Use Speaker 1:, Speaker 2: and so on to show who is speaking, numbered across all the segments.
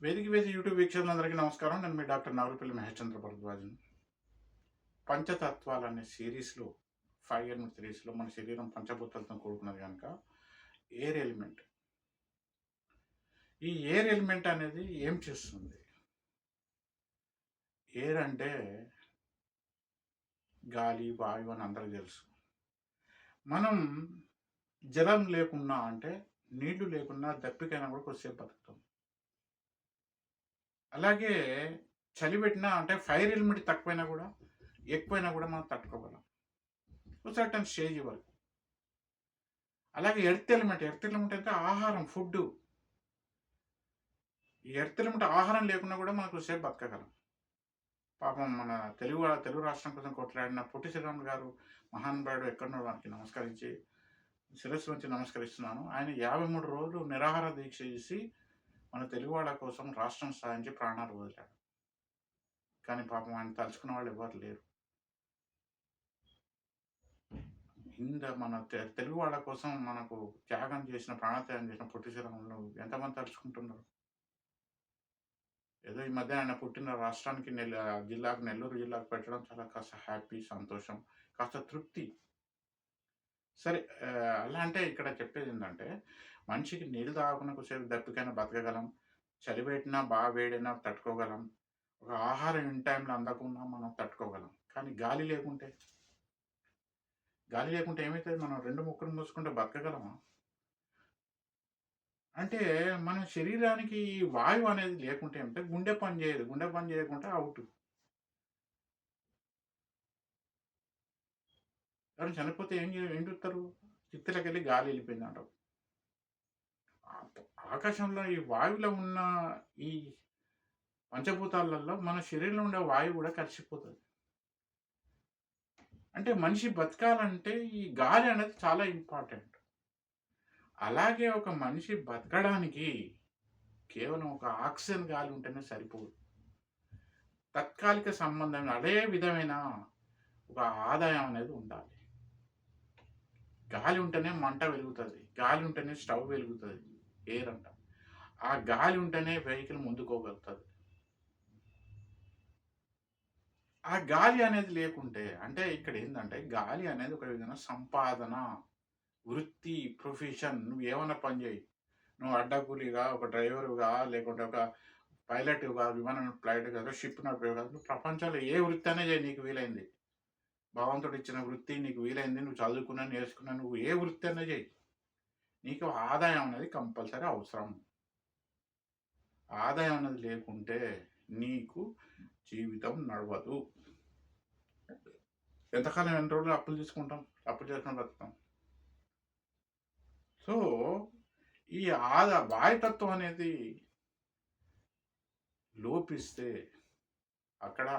Speaker 1: వేదిక యూట్యూబ్ వీక్షకులందరికీ నమస్కారం. నేను మీ డాక్టర్ నాగులపల్లి మహేష్ చంద్ర భరద్వాజన్. పంచతత్వాలు అనే సిరీస్‌లో 5 ఎలిమెంట్ సిరీస్‌లో మన శరీరం పంచభూతాలతో కూడుకున్నది గనుక ఎయిర్ ఎలిమెంట్. ఈ ఎయిర్ ఎలిమెంట్ అనేది ఏం చేస్తుంది? ఎయిర్ అంటే గాలి, వాయువు అని అందరికి తెలుసు. మనం జలం లేకున్నా అంటే నీళ్లు లేకున్నా దప్పికైనా కూడా కొద్దిసేపు బతుకుతాం. అలాగే చలి పెట్టినా అంటే ఫైర్ ఎలిమెంట్ తక్కువైనా కూడా ఎక్కువైనా కూడా మనం తట్టుకోగలం. ఒక సర్టెన్ స్టేజ్ వరకు. అలాగే ఎర్త్ ఎలిమెంట్ అంటే ఆహారం, ఫుడ్డు. ఈ ఎర్త్ ఎలిమెంట్ ఆహారం లేకున్నా కూడా మనం కొద్దిసేపు బతకగలం. పాపం మన తెలుగు రాష్ట్రం కోసం కొట్లాడిన పొట్టి శ్రీరాములు గారు మహానుభావుడు ఎక్కడున్నాడో వారికి నమస్కరించి శిరస్సు వంచి నమస్కరిస్తున్నాను. ఆయన 53 రోజులు నిరాహార దీక్ష చేసి మన తెలుగు వాళ్ళ కోసం రాష్ట్రం సాధించి ప్రాణాలు వదిలాడు. కానీ పాపం ఆయన తలుచుకున్న వాళ్ళు ఎవరు లేరు. మన తెలుగు వాళ్ళ కోసం మనకు ప్రాణత్యాగం చేసిన పొట్టి శ్రీరాములు ఎంతమంది తలుచుకుంటున్నారు? ఏదో ఈ మధ్య ఆయన పుట్టిన రాష్ట్రానికి నెల్లూరు జిల్లాకు పెట్టడం చాలా కాస్త హ్యాపీ, సంతోషం, కాస్త తృప్తి. సరే, అలా అంటే ఇక్కడ చెప్పేదేంటంటే, మనిషికి నీళ్ళు తాగకుండా కొద్దిసేపు దప్పికైనా బతకగలం. చలి పెట్టినా, బాగా వేడైనా తట్టుకోగలం. ఒక ఆహారం ఇన్ టైంలో అందకున్నా మనం తట్టుకోగలం. కానీ గాలి లేకుంటే ఏమైతది? మనం 2 ముక్కలు మూసుకుంటే బతకగలమా? అంటే మన శరీరానికి ఈ వాయువు అనేది లేకుంటే అంటే గుండె పని చేయదు. గుండె పని చేయకుంటే ఔటు. ఎవరైనా చనిపోతే ఏం జూత్తరు? చిత్తెలకెళ్ళి గాలి ఎళ్ళిపోయిందంటారు. ఆకాశంలో ఈ వాయువులో ఉన్న ఈ పంచభూతాలలో మన శరీరంలో ఉండే వాయువు గూడా కలిసిపోతది. అంటే మనిషి బతకాలంటే ఈ గాలి అనేది చాలా ఇంపార్టెంట్. అలాగే ఒక మనిషి బతకడానికి కేవలం ఒక ఆక్సిజన్ గాలి ఉంటేనే సరిపోదు. తాత్కాలిక సంబంధం అదే విధమైన ఒక ఆదాయం అనేది ఉండాలి. గాలి ఉంటేనే మంట వెలుగుతది. గాలి ఉంటేనే స్టవ్ వెలుగుతది. ఎయిర్ అంటాం. ఆ గాలి ఉంటేనే వెహికల్ ముందుకోగలుగుతది. ఆ గాలి అనేది లేకుంటే అంటే ఇక్కడేందంటే గాలి అనేది ఒక విధమైన సంపాదన, వృత్తి, ప్రొఫెషన్. నువ్వేమన్నా పని జెయి. నువ్వు అడ్డకూలిగా, ఒక డ్రైవరుగా, లేకుంటే ఒక పైలట్‌గా, విమానం ఫ్లైట్ కాదు, షిప్ నడిపేవి కాదు. నువ్వు ప్రపంచంలో ఏ వృత్తి అయినా జెయి నీకు వీలైంది. భగవంతుడిచ్చిన వృత్తి నీకు వీలైంది. నువ్వు చదువుకున్నా, నేర్చుకున్నా, నువ్వు ఏ వృత్తి అయినా జెయి. నీకు ఆదాయం అనేది కంపల్సరీ అవసరం. ఆదాయం అనేది లేకుంటే నీకు జీవితం నడవదు. ఎంతకాలం ఎన్ని రోజులు అప్పులు తీసుకుంటాం? అప్పులు చేసుకొని బతుకుతాం. సో, ఈ వాయుతత్వం అనేది లోపిస్తే అక్కడ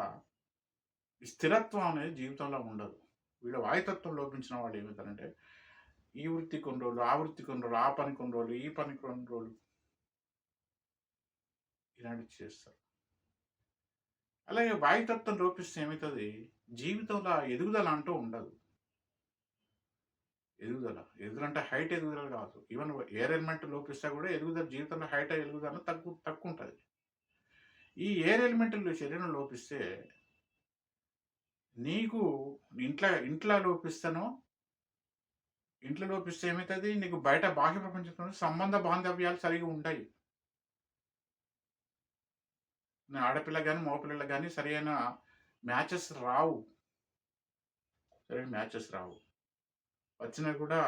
Speaker 1: స్థిరత్వం అనేది జీవితంలో ఉండదు. వీళ్ళ వాయుతత్వం లోపించిన వాళ్ళు ఏమవుతారంటే, ఈ వృత్తి కొన్ని రోజులు, ఆ వృత్తి కొన్ని రోజులు, ఆ పని కొన్ని రోజులు, ఈ పని కొన్ని రోజులు ఇలాంటివి చేస్తారు. అలాగే వాయుతత్వం లోపిస్తే ఏమవుతది? జీవితంలో ఎదుగుదల అంటూ ఉండదు. ఎదుగుదల అంటే హైట్ ఎదుగుదల కాదు. ఈవెన్ ఎయిర్ ఎలిమెంట్ లోపిస్తా కూడా ఎదుగుదల జీవితంలో హైట్ ఎదుగుదల తక్కువుంటది. ఈ ఎయిర్ ఎలిమెంట్‌లు శరీరం లోపిస్తే నీకు ఇంట్ల లోపిస్తేనో ఇంట్లో లోపిస్తే ఏమైతది? నీకు బయట బాహ్య ప్రపంచంతో సంబంధ బాంధవ్యాలు సరిగ్గా ఉండయి. ఆడపిల్లకి గాని, మగపిల్లలకి గాని సరైన మ్యాచెస్ రావు. సరైన మ్యాచెస్ రావు. వచ్చినా కూడా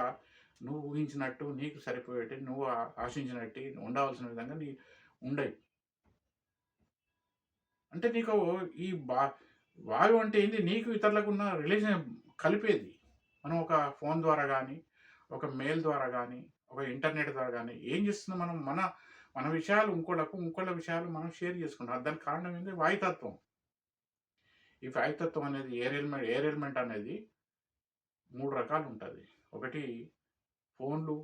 Speaker 1: నువ్వు ఊహించినట్టు, నీకు సరిపోయేటి, నువ్వు ఆశించినట్టి ఉండవలసిన విధంగా ఉండయి. అంటే నీకు ఈ వాయువు అంటే ఏంది? నీకు ఇతరులకున్న రిలేషన్ కలిపేది. మనం ఒక ఫోన్ ద్వారా గానీ, ఒక మెయిల్ ద్వారా గానీ, ఒక ఇంటర్నెట్ ద్వారా గానీ ఏం చేస్తున్నాం మనం? మన విషయాలు ఇంకోళ్ళ విషయాలు మనం షేర్ చేసుకుంటాం. దానికి కారణం ఏంది? వాయుతత్వం. ఈ వాయుతత్వం అనేది ఎయిర్ ఎలిమెంట్ అనేది 3 రకాలుంటది. ఒకటి ఫోన్‌లు,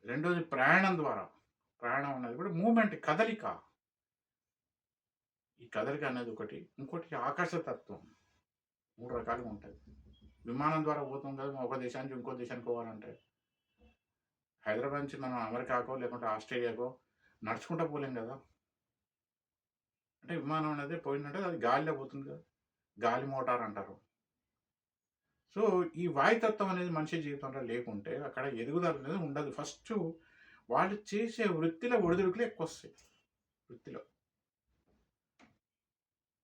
Speaker 1: రెండోది ప్రయాణం ద్వారా. ప్రయాణం అనేది కూడా మూవ్‌మెంట్, కదలిక. ఈ కదలిక అనేది ఒకటి. ఇంకోటి ఆకాశతత్వం. 3 రకాలుగా ఉంటది. విమానం ద్వారా పోతాం కదా! ఒక దేశం నుంచి ఇంకో దేశానికి పోవాలంటే. హైదరాబాద్ నుంచి మనం అమెరికాకో, లేకుంటే ఆస్ట్రేలియాకో, నడుచుకుంటా పోలేం కదా! అంటే విమానం అనేది పోయిందంటే అది గాలిలో పోతుంది కదా! గాలి మోటార్ అంటారు. సో, ఈ వాయుతత్వం అనేది మనిషి జీవితంలో లేకుంటే అక్కడ ఎదుగుదల అనేది ఉండదు. ఫస్టు వాళ్ళు చేసే వృత్తిలో ఒడిదుడుకులు ఎక్కువొస్తాయి. వృత్తిలో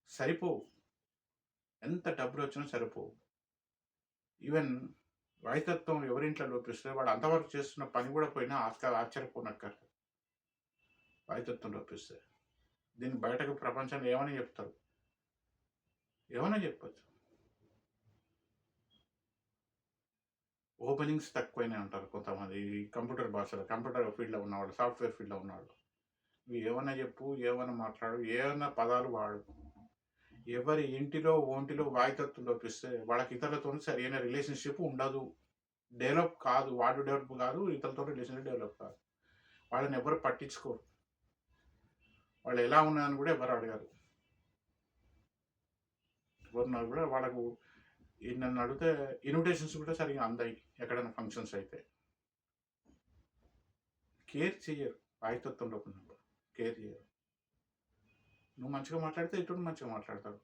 Speaker 1: సరిపోవు. ఎంత డబ్బులొచ్చినా సరిపోవు. ఈవెన్ వాయుతత్వం ఎవరింట్లో లోపిస్తే వాడు అంతవరకు చేస్తున్న పని కూడా పోయినా ఆశ్చర్యపోనక్కర్లేదు. వాయుతత్వం లోపిస్తే. దీన్ని బయటకు ప్రపంచంలో ఏమని చెప్తారు? ఏమన్నా చెప్పొచ్చు. ఓపెనింగ్స్ తక్కువైనాయి అంటారు కొంతమంది. ఈ కంప్యూటర్ భాషలో, కంప్యూటర్ ఫీల్డ్‌లో ఉన్నవాళ్ళు, సాఫ్ట్‌వేర్ ఫీల్డ్‌లో ఉన్నవాళ్ళు. నువ్వు ఏమన్నా చెప్పు, ఏమన్నా మాట్లాడు, ఏమన్నా పదాలు వాడు. ఎవరి ఇంటిలో, ఒంటిలో వాయుతత్వం లోపిస్తే వాళ్ళకి ఇతరులతోని సరైన రిలేషన్‌షిప్ ఉండదు. డెవలప్ కాదు. వాడు డెవలప్ కాదు. ఇతరులతో రిలేషన్‌షిప్ డెవలప్ కాదు. వాళ్ళని ఎవరు పట్టించుకోరు. వాళ్ళు ఎలా ఉన్నారని కూడా ఎవరు అడగరు. ఎవరున్నా కూడా వాళ్ళకు నన్ను అడిగితే ఇన్విటేషన్స్ కూడా సరిగ్గా అందయి ఎక్కడైనా ఫంక్షన్స్ అయితే. కేర్ చెయ్యరు. వాయుతత్వంలో ఉన్నప్పుడు కేర్ చేయరు. నువ్వు మంచిగా మాట్లాడితే ఇతరుడు మంచిగా మాట్లాడతాడు.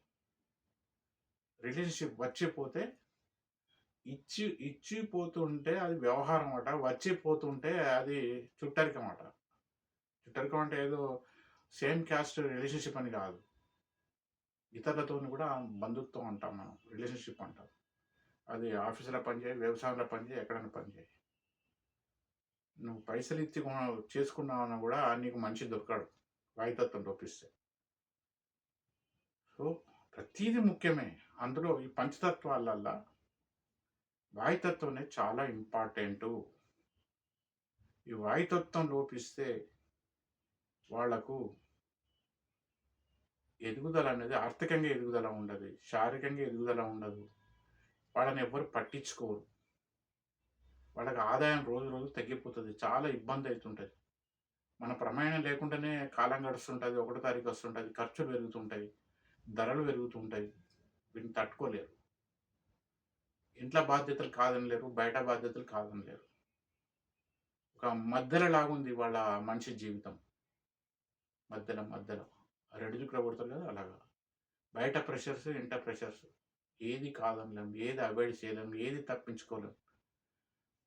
Speaker 1: రిలేషన్‌షిప్ వచ్చిపోతే ఇచ్చిపోతుంటే అది వ్యవహారం అట. వచ్చిపోతుంటే అది చుట్టరికం అట. చుట్టరికం అంటే ఏదో సేమ్ క్యాస్ట్ రిలేషన్‌షిప్ అని కాదు. ఇతరులతోని కూడా బంధుత్వం అంటాం మనం. రిలేషన్‌షిప్ అంటాం. అది ఆఫీసులో పనిచేయి, వ్యవసాయంలో పనిచేయి, ఎక్కడైనా పనిచేయి. నువ్వు పైసలిచ్చి చేసుకున్నావన్నా కూడా నీకు మనిషి దొరకడు. వాయుతత్వం లోపిస్తే. సో, ప్రతీది ముఖ్యమే. అందులో ఈ పంచతత్వాలల్లా వాయుతత్వం అనేది చాలా ఇంపార్టెంటు. ఈ వాయుతత్వం లోపిస్తే వాళ్లకు ఎదుగుదల అనేది ఆర్థికంగా ఎదుగుదల ఉండదు. శారీరకంగా ఎదుగుదల ఉండదు. వాళ్ళని ఎవ్వరు పట్టించుకోరు. వాళ్ళకి ఆదాయం రోజు రోజు తగ్గిపోతుంది. చాలా ఇబ్బంది అవుతుంటుంది. మన ప్రమేయం లేకుండానే కాలం గడుస్తుంటుంది. 1వ తారీఖు వస్తుంటుంది. ఖర్చులు పెరుగుతుంటాయి. ధరలు పెరుగుతుంటాయి. వీటిని తట్టుకోలేరు. ఇంట్లో బాధ్యతలు కాదనలేరు. బయట బాధ్యతలు కాదనలేరు. ఒక మధ్యలో లాగుంది వాళ్ళ మనిషి జీవితం. మధ్యలో. రెడ్డుచుక్కలో కొడతారు కదా అలాగా. బయట ప్రెషర్స్, ఇంట ప్రెషర్స్. ఏది కాదనలేం. ఏది అవాయిడ్ చేయలేం. ఏది తప్పించుకోలేం.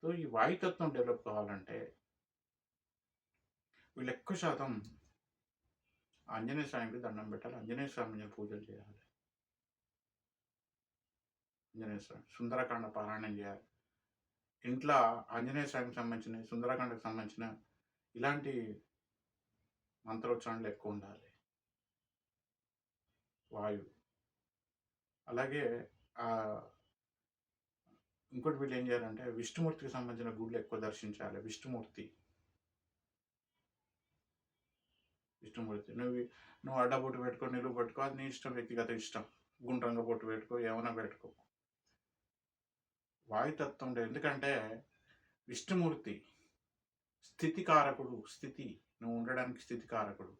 Speaker 1: సో, ఈ వాయుతత్వం డెవలప్ కావాలంటే వీళ్ళు ఎక్కువ శాతం ఆంజనేయ స్వామికి దండం పెట్టాలి. ఆంజనేయ స్వామిని పూజలు చేయాలి. ఆంజనేయ స్వామి సుందరకాండ పారాయణం చేయాలి. ఇంట్లో ఆంజనేయ స్వామికి సంబంధించిన, సుందరకాండకు సంబంధించిన ఇలాంటి మంత్రోచ్చారణలు ఎక్కువ ఉండాలి. వాయువు. అలాగే ఇంకోటి వీళ్ళు ఏం చేయాలంటే విష్ణుమూర్తికి సంబంధించిన గుళ్ళు ఎక్కువ దర్శించాలి. విష్ణుమూర్తి. నువ్వు అడ్డబొట్టు పెట్టుకో, నిలువు పెట్టుకో, అది నీ ఇష్టం, వ్యక్తిగత ఇష్టం. గుండ్రంగా బొట్టు పెట్టుకో, ఏమైనా పెట్టుకో. వాయుతత్వం ఎందుకంటే విష్ణుమూర్తి స్థితికారకుడు. స్థితి, నువ్వు ఉండడానికి స్థితికారకుడు.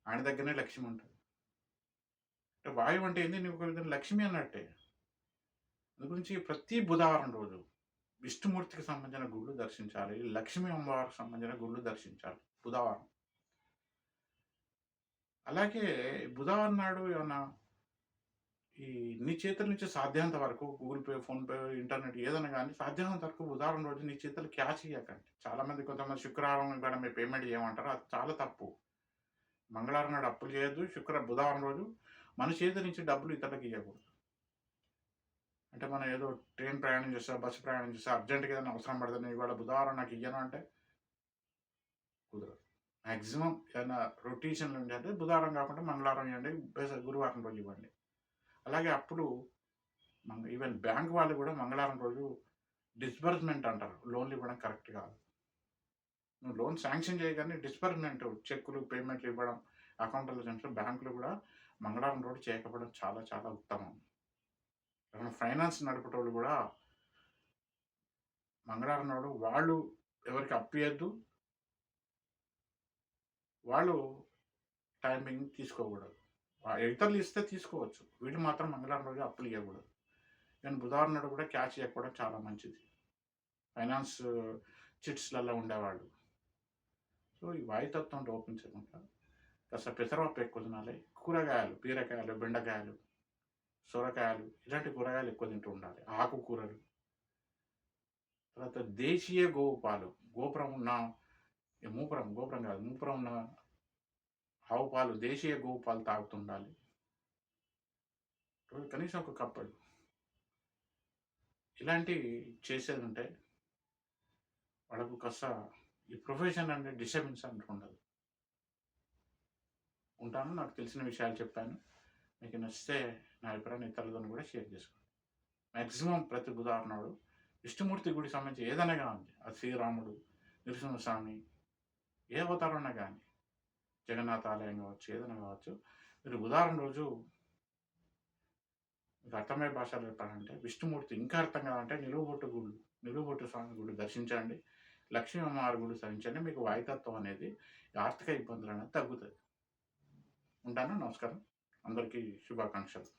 Speaker 1: ఆయన దగ్గరనే లక్ష్మి ఉంటుంది. అంటే వాయువు అంటే ఏంది? నువ్వు లక్ష్మి అన్నట్టే. అందు గురించి ప్రతి బుధవారం రోజు విష్ణుమూర్తికి సంబంధించిన గుళ్ళు దర్శించాలి. లక్ష్మీ అమ్మవారికి సంబంధించిన గుళ్ళు దర్శించాలి బుధవారం. అలాగే బుధవారం నాడు ఏమన్నా ఈ నీ చేతుల నుంచి సాధ్యమైనంత వరకు గూగుల్ పే, ఫోన్‌పే, ఇంటర్నెట్ ఏదైనా కానీ సాధ్యమైనంత వరకు బుధవారం రోజు నీ చేతులు క్యాష్ ఇయ్యకండి. చాలామంది కొంతమంది శుక్రవారం కూడా మీరు పేమెంట్ చేయమంటారు. అది చాలా తప్పు. మంగళవారం నాడు అప్పులు చేయొద్దు. బుధవారం రోజు మన చేతి నుంచి డబ్బులు ఇతరులకు ఇవ్వకూడదు. అంటే మనం ఏదో ట్రైన్ ప్రయాణం చేస్తా, బస్సు ప్రయాణం చేస్తా, అర్జెంట్‌గా ఏదైనా అవసరం పడుతుంది, ఇవాళ బుధవారం నాకు ఇయ్యను అంటే కుదరదు. మ్యాక్సిమం ఏదైనా రొటేషన్లు ఏంటంటే బుధవారం కాకుండా మంగళవారం ఇవ్వండి, గురువారం రోజు ఇవ్వండి. అలాగే అప్పుడు ఈవెన్ బ్యాంక్ వాళ్ళు కూడా మంగళవారం రోజు డిస్బర్స్మెంట్ అంటారు. లోన్లు ఇవ్వడం కరెక్ట్ కాదు. నువ్వు లోన్ శాంక్షన్ చేయగానే డిస్బర్స్మెంట్, చెక్కులు, పేమెంట్లు ఇవ్వడం, అకౌంట్లో చేసిన బ్యాంకులు కూడా మంగళవారం రోజు చేయకపోవడం చాలా చాలా ఉత్తమం. ఫైనాన్స్ నడిపేటోళ్ళు కూడా మంగళవారం నాడు వాళ్ళు ఎవరికి అప్పియద్దు, వాళ్ళు టైమింగ్ తీసుకోకూడదు. ఇతరులు ఇస్తే తీసుకోవచ్చు. వీళ్ళు మాత్రం మంగళవారం రోజు అప్పులు ఇవ్వకూడదు. కానీ బుధవారం నాడు కూడా క్యాష్ ఇవ్వకపోవడం చాలా మంచిది. ఫైనాన్స్ చిట్స్‌లలో ఉండేవాళ్ళు. సో, ఈ వాయుతత్వం లోపించకుండా కాస్త పెసరపప్పు ఎక్కువ తినాలి. కూరగాయలు, బీరకాయలు, బెండకాయలు, సొరకాయలు ఇలాంటి కూరగాయలు ఎక్కువ తింటూ ఉండాలి. ఆకుకూరలు. తర్వాత దేశీయ గోవు పాలు. గోపురం ఉన్న గోపురం కాదు. మూపురం ఉన్న ఆవు పాలు, దేశీయ గోవు పాలు తాగుతుండాలి. రోజు కనీసం ఒక కప్పడు. ఇలాంటివి చేసేదుంటే వాళ్ళకు కాస్త ఈ ప్రొఫెషన్ అనే డిస్టర్బెన్స్ అంటూ ఉండదు. ఉంటాను. నాకు తెలిసిన విషయాలు చెప్పాను. మీకు నచ్చితే నా అభిప్రాయాన్ని ఇతరులతోని కూడా షేర్ చేసుకోండి. మాక్సిమం ప్రతి బుధవారం నాడు విష్ణుమూర్తి గుడికి సంబంధించి ఏదైనా గాని, అది శ్రీరాముడు, నరసింహస్వామి ఏ అవతారం అన్నా గాని, జగన్నాథ ఆలయం కావచ్చు, ఏదైనా కావచ్చు, మీరు బుధవారం రోజు మీకు అర్థమయ్యే భాషలో చెప్పాలంటే విష్ణుమూర్తి ఇంకా అర్థం కావాలంటే నిలువుబొట్టు స్వామి గుడి దర్శించండి. లక్ష్మీ అమ్మవారి గుడి దర్శించండి. మీకు వాయుతత్వం అనేది, ఆర్థిక ఇబ్బందులు అనేది తగ్గుతది. ఉంటాను. నమస్కారం. అందరికీ శుభాకాంక్షలు.